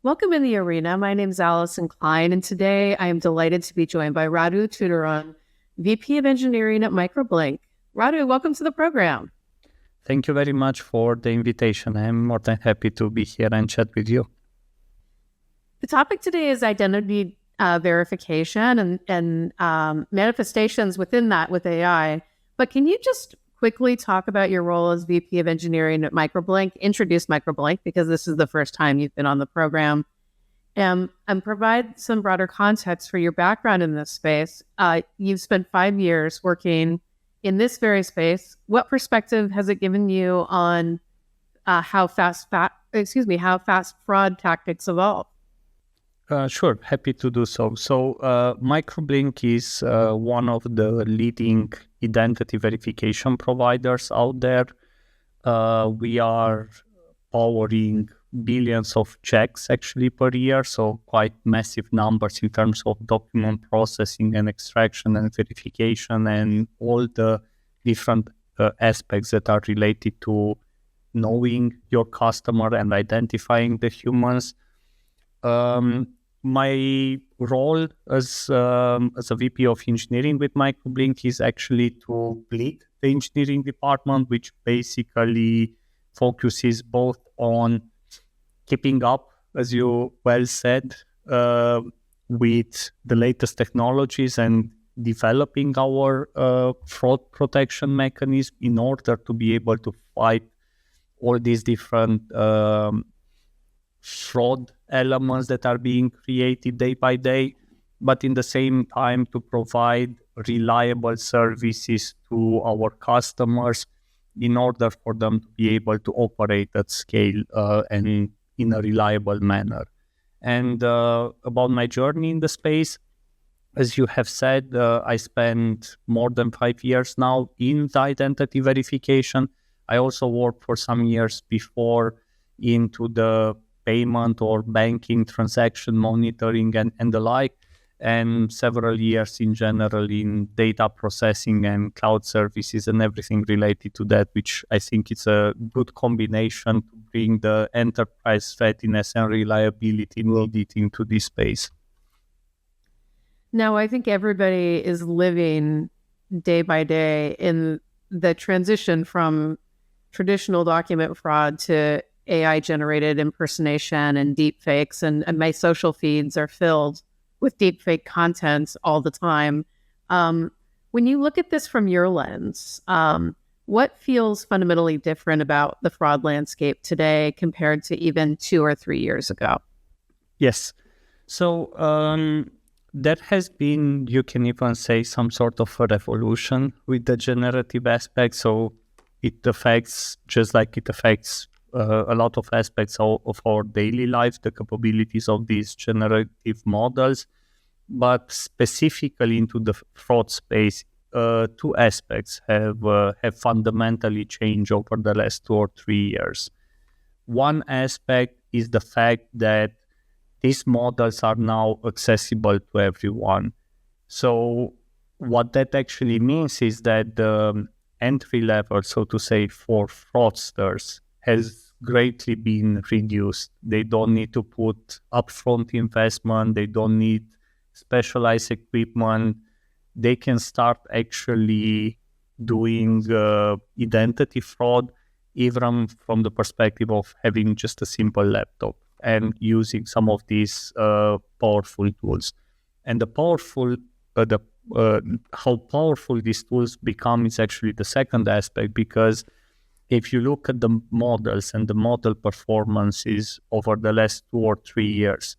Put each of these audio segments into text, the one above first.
Welcome in the arena. My name is Allyson Klein, and today I am delighted to be joined by Radu Tudoran, VP of Engineering at Microblink. Radu, welcome to the program. Thank you very much for the invitation. I'm more than happy to be here and chat with you. The topic today is identity verification and manifestations within that with AI. But can you just quickly talk about your role as VP of Engineering at Microblink, introduce Microblink, because this is the first time you've been on the program, and provide some broader context for your background in this space. You've spent 5 years working in this very space. What perspective has it given you on how fast fraud tactics evolve? Sure, happy to do so. So Microblink is one of the leading identity verification providers out there. We are powering billions of checks actually per year, so quite massive numbers in terms of document processing and extraction and verification and all the different aspects that are related to knowing your customer and identifying the humans. My role as a VP of engineering with Microblink is actually to lead the engineering department, which basically focuses both on keeping up, as you well said, with the latest technologies and developing our fraud protection mechanism in order to be able to fight all these different fraud elements that are being created day by day, but in the same time to provide reliable services to our customers in order for them to be able to operate at scale and in a reliable manner. And about my journey in the space, as you have said, I spent more than 5 years now in the identity verification. I also worked for some years before into the payment or banking transaction monitoring and the like, and several years in general in data processing and cloud services and everything related to that, which I think is a good combination to bring the enterprise readiness and reliability needed into this space. Now, I think everybody is living day by day in the transition from traditional document fraud to AI-generated impersonation and deepfakes, and my social feeds are filled with deepfake content all the time. When you look at this from your lens, what feels fundamentally different about the fraud landscape today compared to even 2 or 3 years ago? Yes. So that has been, you can even say, some sort of a revolution with the generative aspect. So it affects, just like it affects a lot of aspects of our daily life, the capabilities of these generative models, but specifically into the fraud space, 2 aspects have fundamentally changed over the last 2 or 3 years. One aspect is the fact that these models are now accessible to everyone. So what that actually means is that the entry level, so to say, for fraudsters has greatly been reduced. They don't need to put upfront investment. They don't need specialized equipment. They can start actually doing identity fraud even from the perspective of having just a simple laptop and using some of these powerful tools. And how powerful these tools become is actually the second aspect, because if you look at the models and the model performances over the last 2 or 3 years,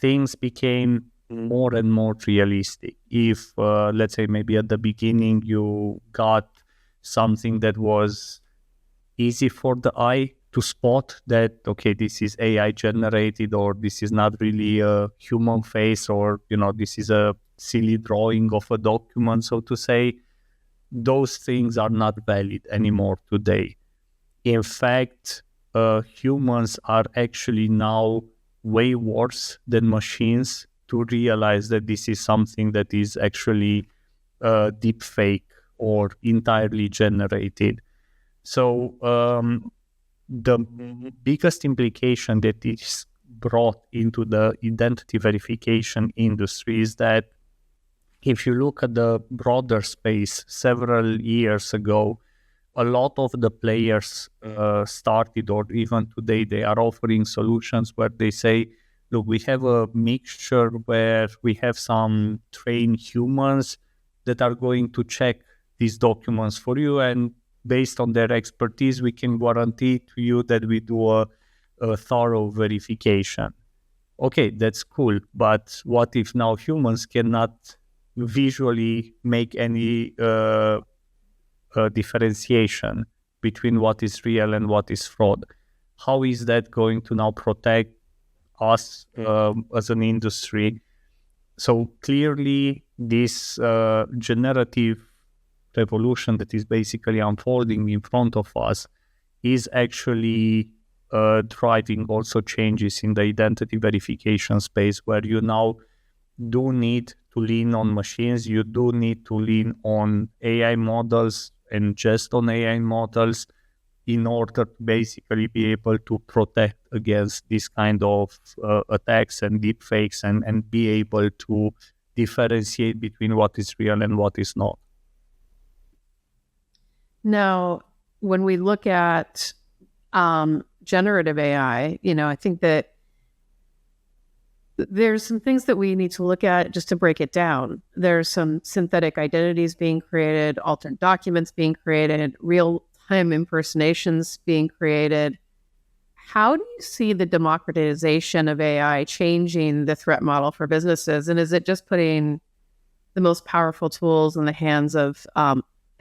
things became more and more realistic. If, let's say, maybe at the beginning you got something that was easy for the eye to spot that, okay, this is AI generated, or this is not really a human face, or, this is a silly drawing of a document, so to say, those things are not valid anymore today. In fact, humans are actually now way worse than machines to realize that this is something that is actually deep fake or entirely generated. So the biggest implication that brought into the identity verification industry is that if you look at the broader space several years ago, a lot of the players started, or even today, they are offering solutions where they say, look, we have a mixture where we have some trained humans that are going to check these documents for you, and based on their expertise, we can guarantee to you that we do a thorough verification. Okay, that's cool, but what if now humans cannot visually make any differentiation between what is real and what is fraud? How is that going to now protect us as an industry? So clearly, this generative revolution that is basically unfolding in front of us is actually driving also changes in the identity verification space, where you now do need to lean on machines, you do need to lean on AI models and just on AI models in order to basically be able to protect against this kind of attacks and deepfakes, and be able to differentiate between what is real and what is not. Now, when we look at generative AI, I think that there's some things that we need to look at just to break it down. There's some synthetic identities being created, altered documents being created, real-time impersonations being created. How do you see the democratization of AI changing the threat model for businesses? And is it just putting the most powerful tools in the hands of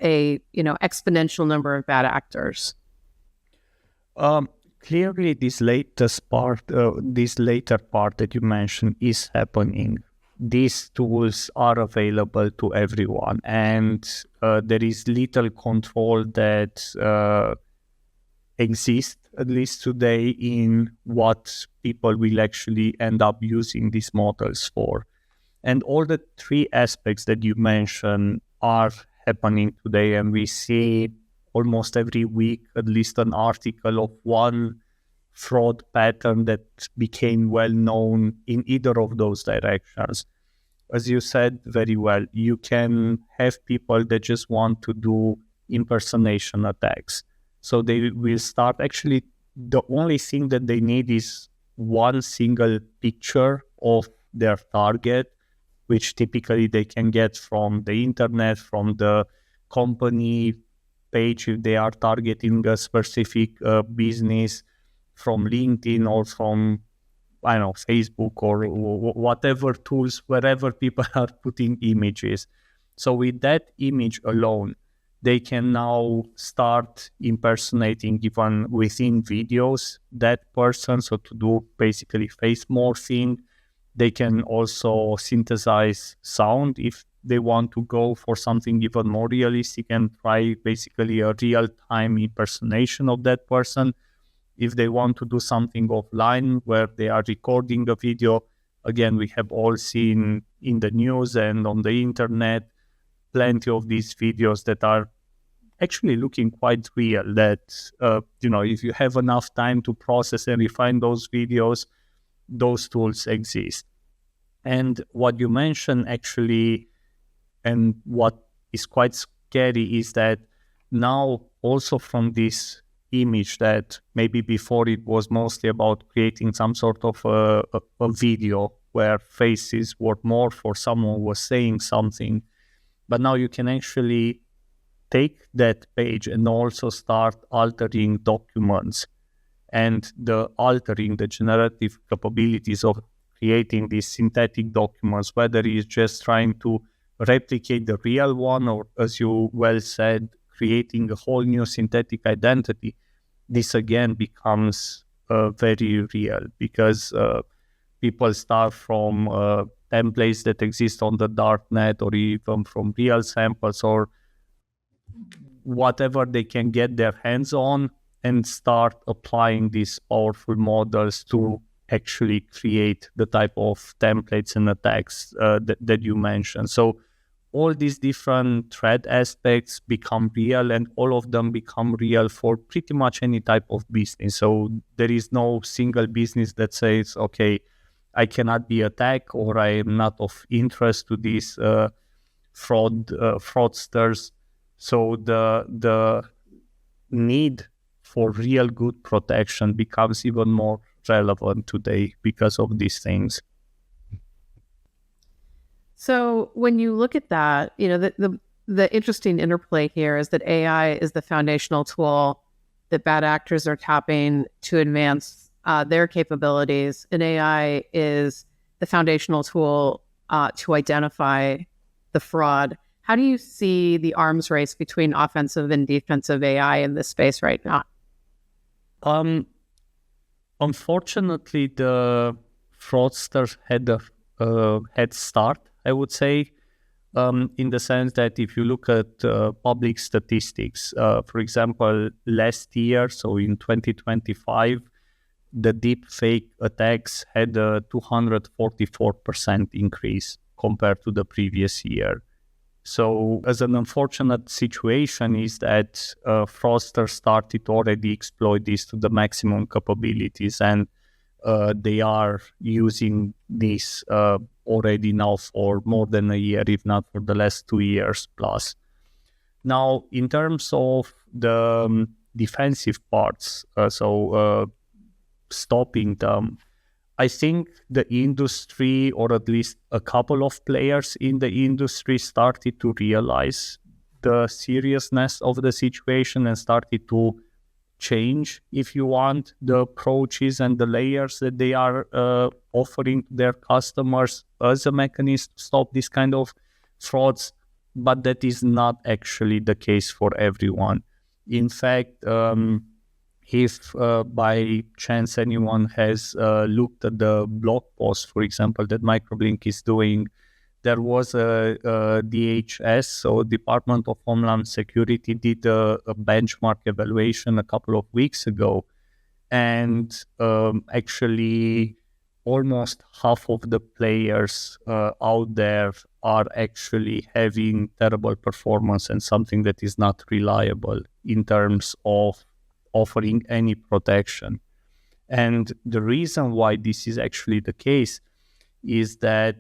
exponential number of bad actors? Clearly, this later part that you mentioned is happening. These tools are available to everyone, and there is little control that exists, at least today, in what people will actually end up using these models for. And all the three aspects that you mentioned are happening today, and we see almost every week at least an article of one fraud pattern that became well known in either of those directions. As you said very well, you can have people that just want to do impersonation attacks. So they will start, actually, the only thing that they need is one single picture of their target, which typically they can get from the internet, from the company page if they are targeting a specific business, from LinkedIn or from, I don't know, Facebook or whatever tools, wherever people are putting images. So with that image alone, they can now start impersonating, even within videos, that person. So to do basically face morphing. They can also synthesize sound if they want to go for something even more realistic and try basically a real-time impersonation of that person. If they want to do something offline where they are recording a video, again, we have all seen in the news and on the internet plenty of these videos that are actually looking quite real, that, if you have enough time to process and refine those videos, those tools exist. And what you mentioned actually, and what is quite scary, is that now also from this image that maybe before it was mostly about creating some sort of a video where faces were more for someone who was saying something, but now you can actually take that page and also start altering documents. And the generative capabilities of creating these synthetic documents, whether it's just trying to replicate the real one, or, as you well said, creating a whole new synthetic identity, this again becomes very real, because people start from templates that exist on the dark net, or even from real samples, or whatever they can get their hands on, and start applying these powerful models to actually create the type of templates and attacks that you mentioned. So all these different threat aspects become real, and all of them become real for pretty much any type of business. So there is no single business that says, okay, I cannot be attacked, or I am not of interest to these fraudsters. So the need for real good protection becomes even more relevant today because of these things. So when you look at that, the interesting interplay here is that AI is the foundational tool that bad actors are tapping to advance their capabilities, and AI is the foundational tool to identify the fraud. How do you see the arms race between offensive and defensive AI in this space right now? Unfortunately, the fraudsters had a head start, I would say, in the sense that if you look at public statistics, for example, last year, so in 2025, the deepfake attacks had a 244% increase compared to the previous year. So as an unfortunate situation is that fraudsters started already exploit this to the maximum capabilities, and they are using this already now for more than a year, if not for the last 2 years plus. Now, in terms of the defensive parts, stopping them, I think the industry, or at least a couple of players in the industry, started to realize the seriousness of the situation and started to change, if you want, the approaches and the layers that they are offering to their customers as a mechanism to stop this kind of frauds. But that is not actually the case for everyone. In fact, if by chance anyone has looked at the blog post, for example, that Microblink is doing, there was a DHS, so Department of Homeland Security, did a benchmark evaluation a couple of weeks ago, and actually almost half of the players out there are actually having terrible performance and something that is not reliable in terms of offering any protection. And the reason why this is actually the case is that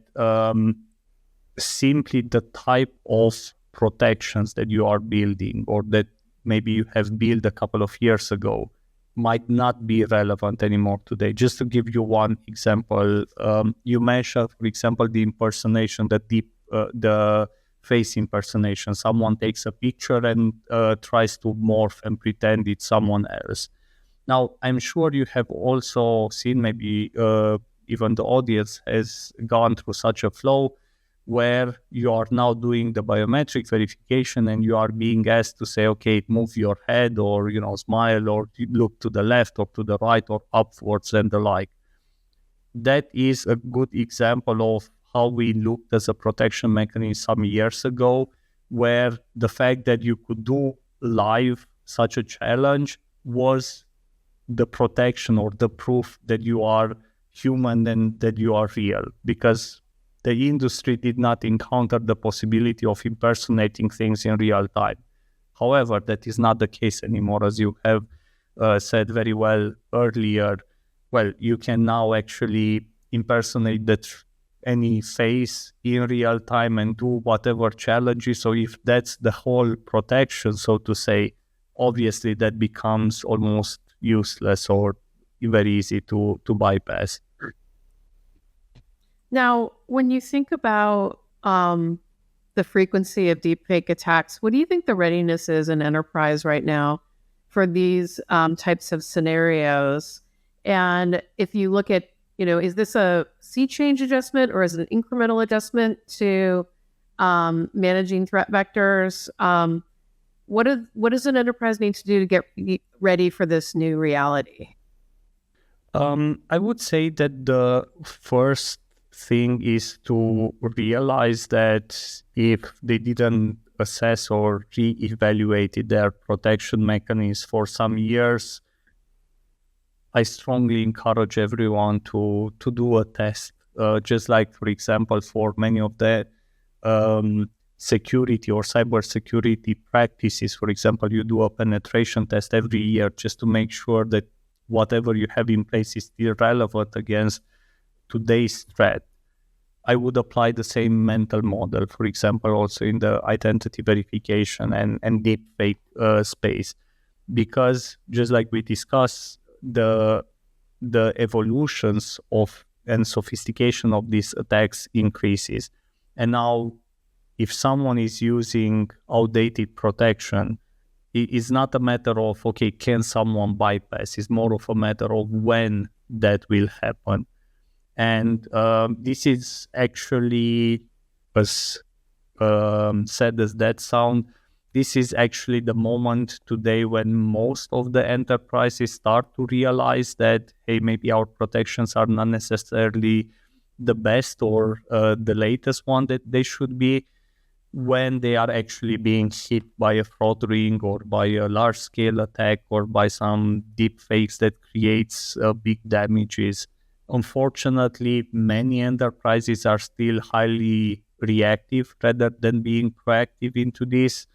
simply the type of protections that you are building, or that maybe you have built a couple of years ago, might not be relevant anymore today. Just to give you one example, you mentioned, for example, the impersonation, the face impersonation. Someone takes a picture and tries to morph and pretend it's someone else. Now, I'm sure you have also seen, maybe even the audience has gone through such a flow where you are now doing the biometric verification and you are being asked to say, okay, move your head, or, smile, or look to the left or to the right or upwards and the like. That is a good example of how we looked as a protection mechanism some years ago, where the fact that you could do live such a challenge was the protection or the proof that you are human and that you are real, because the industry did not encounter the possibility of impersonating things in real time. However, that is not the case anymore, as you have said very well earlier. Well, you can now actually impersonate any face in real time and do whatever challenges. So if that's the whole protection, so to say, obviously that becomes almost useless or very easy to bypass. Now, when you think about the frequency of deepfake attacks, what do you think the readiness is in enterprise right now for these types of scenarios? And if you look at, is this a sea change adjustment, or is it an incremental adjustment to managing threat vectors? What does an enterprise need to do to get ready for this new reality? I would say that the first thing is to realize that if they didn't assess or re-evaluate their protection mechanisms for some years, I strongly encourage everyone to do a test. Just like, for example, for many of the security or cybersecurity practices. For example, you do a penetration test every year just to make sure that whatever you have in place is still relevant against today's threat. I would apply the same mental model, for example, also in the identity verification and deepfake space, because just like we discussed, the evolutions of and sophistication of these attacks increases. And now, if someone is using outdated protection, it is not a matter of, okay, can someone bypass? It's more of a matter of when that will happen. And this is actually, as sad as that sound, this is actually the moment today when most of the enterprises start to realize that, hey, maybe our protections are not necessarily the best or the latest one that they should be, when they are actually being hit by a fraud ring or by a large-scale attack or by some deep fakes that creates big damages. Unfortunately, many enterprises are still highly reactive rather than being proactive into this,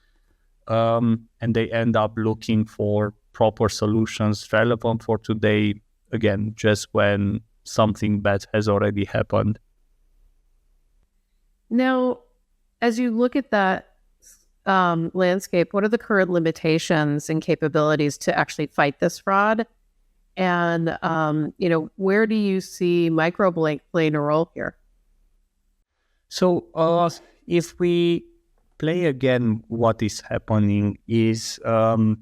and they end up looking for proper solutions relevant for today, again, just when something bad has already happened. Now, as you look at that landscape, what are the current limitations and capabilities to actually fight this fraud? And, where do you see Microblink playing a role here? So if we play again, what is happening is on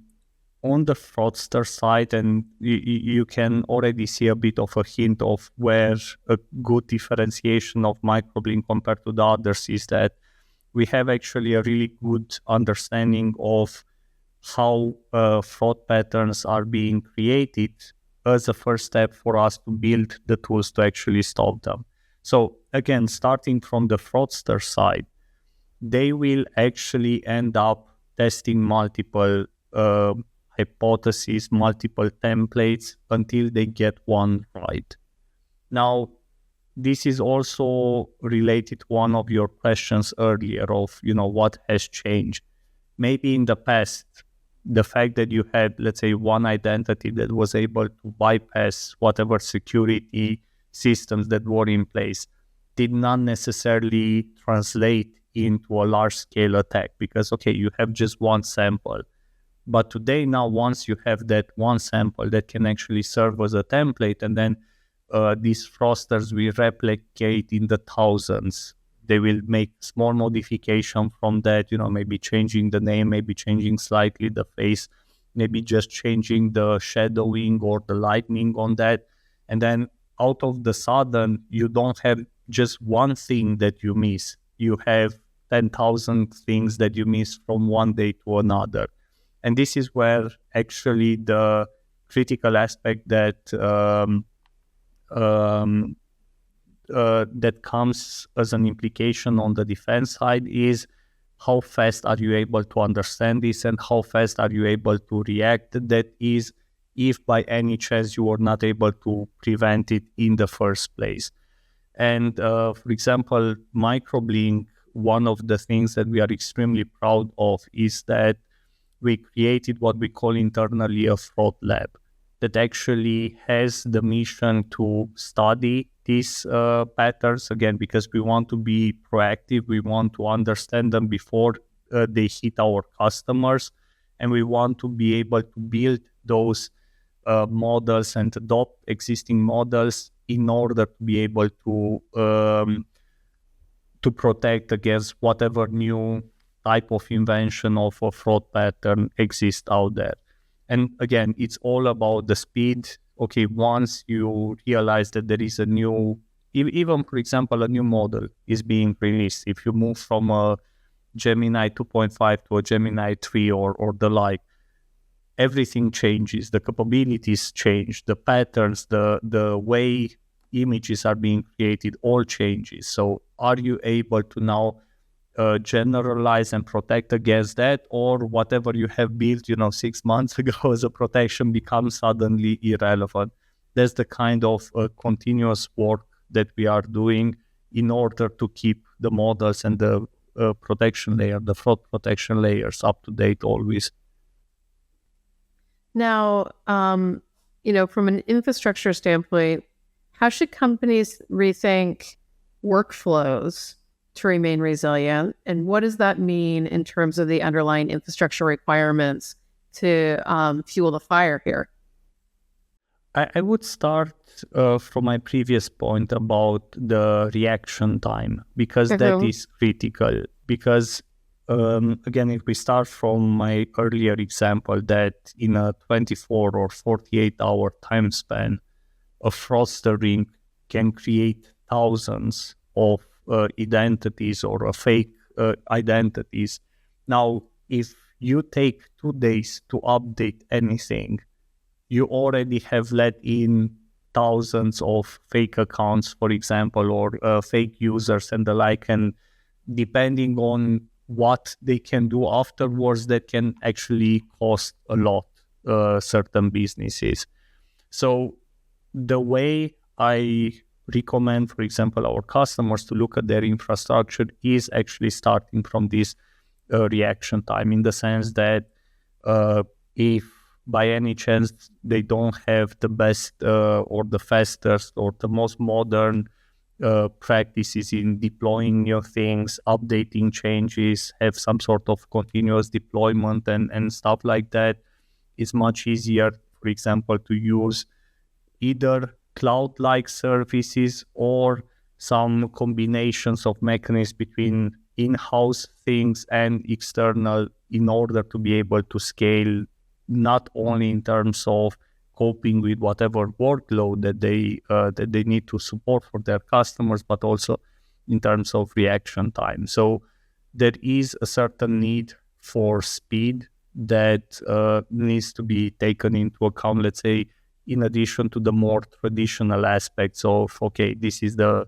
the fraudster side, and you can already see a bit of a hint of where a good differentiation of Microblink compared to the others is that we have actually a really good understanding of how fraud patterns are being created as a first step for us to build the tools to actually stop them. So again, starting from the fraudster side, they will actually end up testing multiple hypotheses, multiple templates until they get one right. Now, this is also related to one of your questions earlier of, what has changed. Maybe in the past, the fact that you had, let's say, one identity that was able to bypass whatever security systems that were in place did not necessarily translate into a large-scale attack because, okay, you have just one sample. But today, now, once you have that one sample that can actually serve as a template, and then these fraudsters will replicate in the thousands. They will make small modification from that, maybe changing the name, maybe changing slightly the face, maybe just changing the shadowing or the lightning on that. And then out of the sudden, you don't have just one thing that you miss. You have 10,000 things that you miss from one day to another. And this is where actually the critical aspect that that comes as an implication on the defense side is how fast are you able to understand this and how fast are you able to react. That is, if by any chance you are not able to prevent it in the first place. And for example, Microblink, one of the things that we are extremely proud of is that we created what we call internally a fraud lab that actually has the mission to study these patterns, again, because we want to be proactive, we want to understand them before they hit our customers, and we want to be able to build those models and adopt existing models in order to be able to protect against whatever new type of invention of a fraud pattern exists out there. And again, it's all about the speed. Okay, once you realize that there is a new, even for example, a new model is being released, if you move from a Gemini 2.5 to a Gemini 3 or the like, everything changes, the capabilities change, the patterns, the way images are being created, all changes. So are you able to now generalize and protect against that, or whatever you have built 6 months ago as a protection becomes suddenly irrelevant? That's the kind of continuous work that we are doing in order to keep the models and the protection layer, the fraud protection layers up to date always. Now, from an infrastructure standpoint, how should companies rethink workflows to remain resilient? And what does that mean in terms of the underlying infrastructure requirements to fuel the fire here? I would start from my previous point about the reaction time, because that is critical. Because again, if we start from my earlier example, that in a 24 or 48-hour time span, a fraudster ring can create thousands of identities or fake identities. Now, if you take 2 days to update anything, you already have let in thousands of fake accounts, for example, or fake users and the like. And depending on what they can do afterwards, that can actually cost a lot certain businesses. So the way I recommend, for example, our customers to look at their infrastructure is actually starting from this reaction time, in the sense that if by any chance they don't have the best or the fastest or the most modern practices in deploying new things, updating changes, have some sort of continuous deployment and stuff like that, it's much easier, for example, to use either cloud-like services or some combinations of mechanisms between in-house things and external, in order to be able to scale, not only in terms of coping with whatever workload that they need to support for their customers, but also in terms of reaction time. So there is a certain need for speed that needs to be taken into account, let's say, in addition to the more traditional aspects of, okay, this is the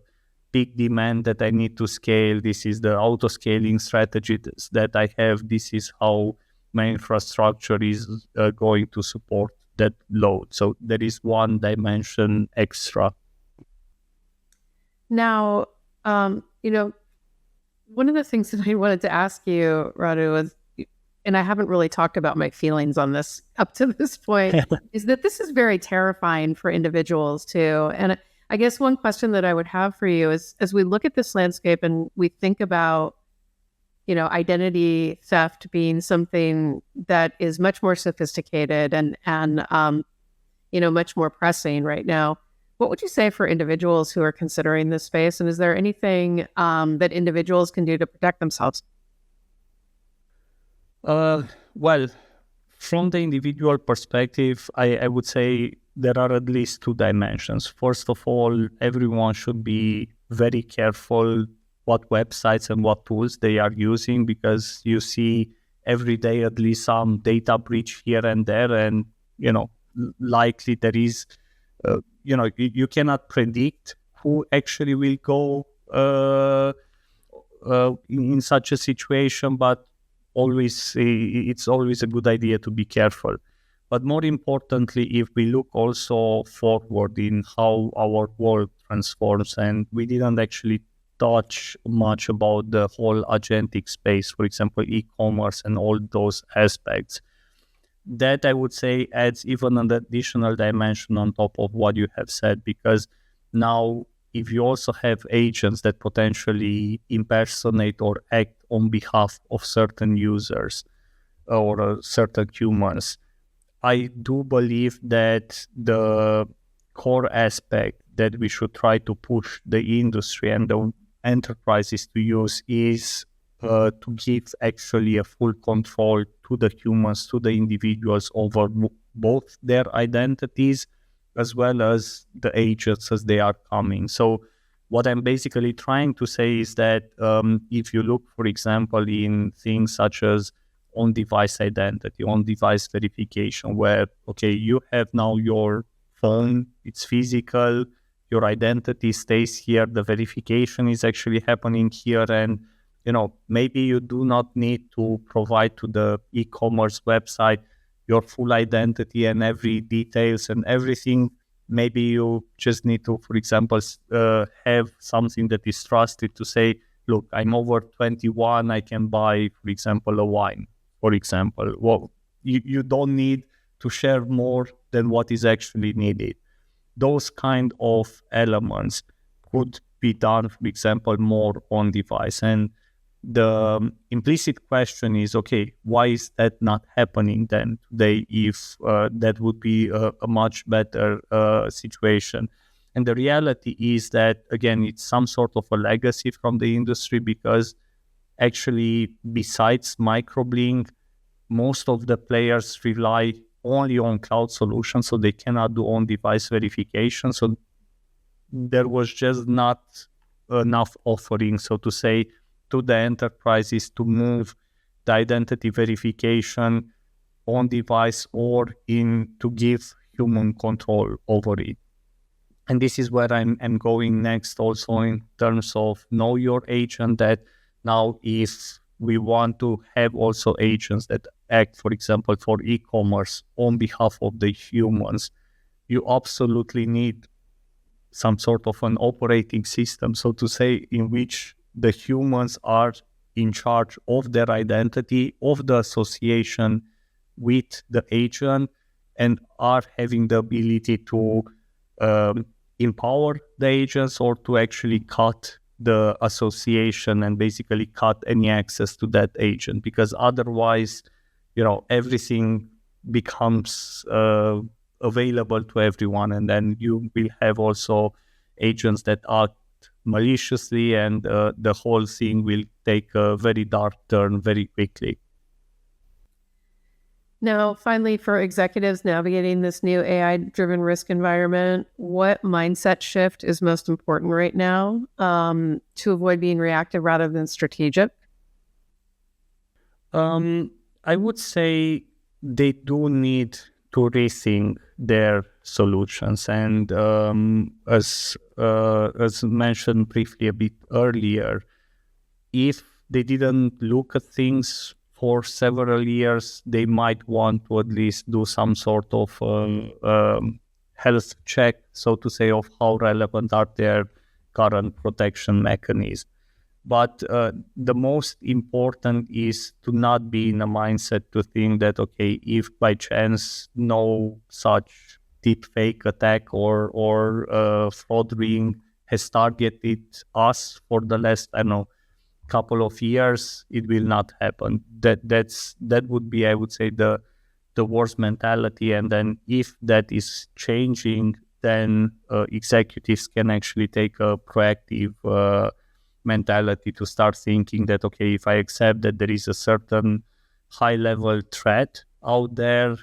peak demand that I need to scale, this is the auto-scaling strategy that I have, this is how my infrastructure is going to support that load. So there is one dimension extra. Now, one of the things that I wanted to ask you, Radu, was, and I haven't really talked about my feelings on this up to this point, is that this is very terrifying for individuals too. And I guess one question that I would have for you is, as we look at this landscape and we think about, identity theft being something that is much more sophisticated and much more pressing right now, what would you say for individuals who are considering this space? And is there anything that individuals can do to protect themselves? Well, from the individual perspective, I would say there are at least 2 dimensions. First of all, everyone should be very careful what websites and what tools they are using, because you see every day at least some data breach here and there, and likely there is you cannot predict who actually will go in such a situation, but it's always a good idea to be careful. But more importantly, if we look also forward in how our world transforms, and we didn't actually touch much about the whole agentic space, for example, e-commerce and all those aspects, that I would say adds even an additional dimension on top of what you have said, because now if you also have agents that potentially impersonate or act on behalf of certain users or certain humans, I do believe that the core aspect that we should try to push the industry and the enterprises to use is to give actually a full control to the humans, to the individuals, over both their identities as well as the agents as they are coming. So what I'm basically trying to say is that if you look, for example, in things such as on-device identity, on-device verification, where, okay, you have now your phone, it's physical, your identity stays here, the verification is actually happening here, and maybe you do not need to provide to the e-commerce website your full identity and every details and everything. Maybe you just need to, for example, have something that is trusted to say, look, I'm over 21, I can buy, for example, a wine, for example. Well, you don't need to share more than what is actually needed. Those kind of elements could be done, for example, more on device. And the implicit question is, okay, why is that not happening then today if that would be a much better situation? And the reality is that, again, it's some sort of a legacy from the industry, because actually, besides Microblink, most of the players rely only on cloud solutions, so they cannot do on-device verification. So there was just not enough offering, so to say, to the enterprises to move the identity verification on device or in to give human control over it. And this is where I'm going next, also in terms of know your agent, that now if we want to have also agents that act, for example, for e-commerce on behalf of the humans, you absolutely need some sort of an operating system, so to say, in which the humans are in charge of their identity, of the association with the agent, and are having the ability to empower the agents or to actually cut the association and basically cut any access to that agent. Because otherwise, everything becomes available to everyone, and then you will have also agents that act maliciously, and the whole thing will take a very dark turn very quickly. Now, finally, for executives navigating this new AI-driven risk environment, what mindset shift is most important right now to avoid being reactive rather than strategic? I would say they do need to rethink their solutions. And as mentioned briefly a bit earlier, if they didn't look at things for several years, they might want to at least do some sort of health check, so to say, of how relevant are their current protection mechanisms. But the most important is to not be in a mindset to think that, okay, if by chance no such deepfake attack or fraud ring has targeted us for the last, couple of years, it will not happen. That would be, I would say, the worst mentality. And then if that is changing, then executives can actually take a proactive mentality to start thinking that, okay, if I accept that there is a certain high level threat out there,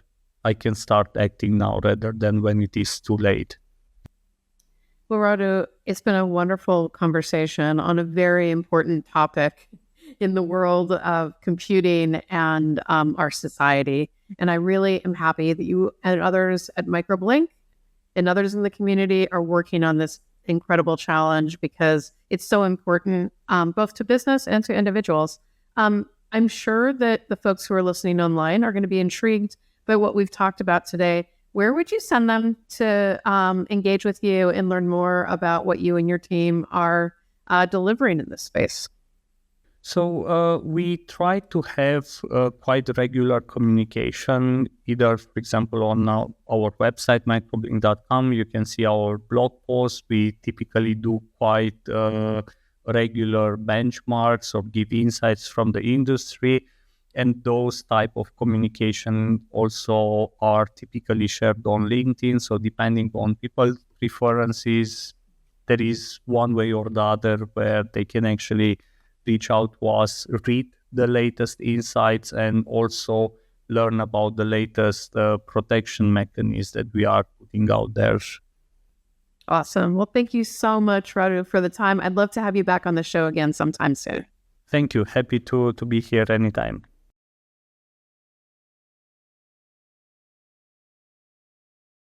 I can start acting now rather than when it is too late. Well, Radu, it's been a wonderful conversation on a very important topic in the world of computing and our society. And I really am happy that you and others at Microblink and others in the community are working on this incredible challenge, because it's so important both to business and to individuals. I'm sure that the folks who are listening online are going to be intrigued by what we've talked about today. Where would you send them to engage with you and learn more about what you and your team are delivering in this space? So we try to have quite regular communication, either, for example, on our website, microblink.com. You can see our blog posts. We typically do quite regular benchmarks or give insights from the industry. And those type of communication also are typically shared on LinkedIn. So depending on people's preferences, there is one way or the other where they can actually reach out to us, read the latest insights, and also learn about the latest protection mechanisms that we are putting out there. Awesome. Well, thank you so much, Radu, for the time. I'd love to have you back on the show again sometime soon. Thank you. Happy to be here anytime.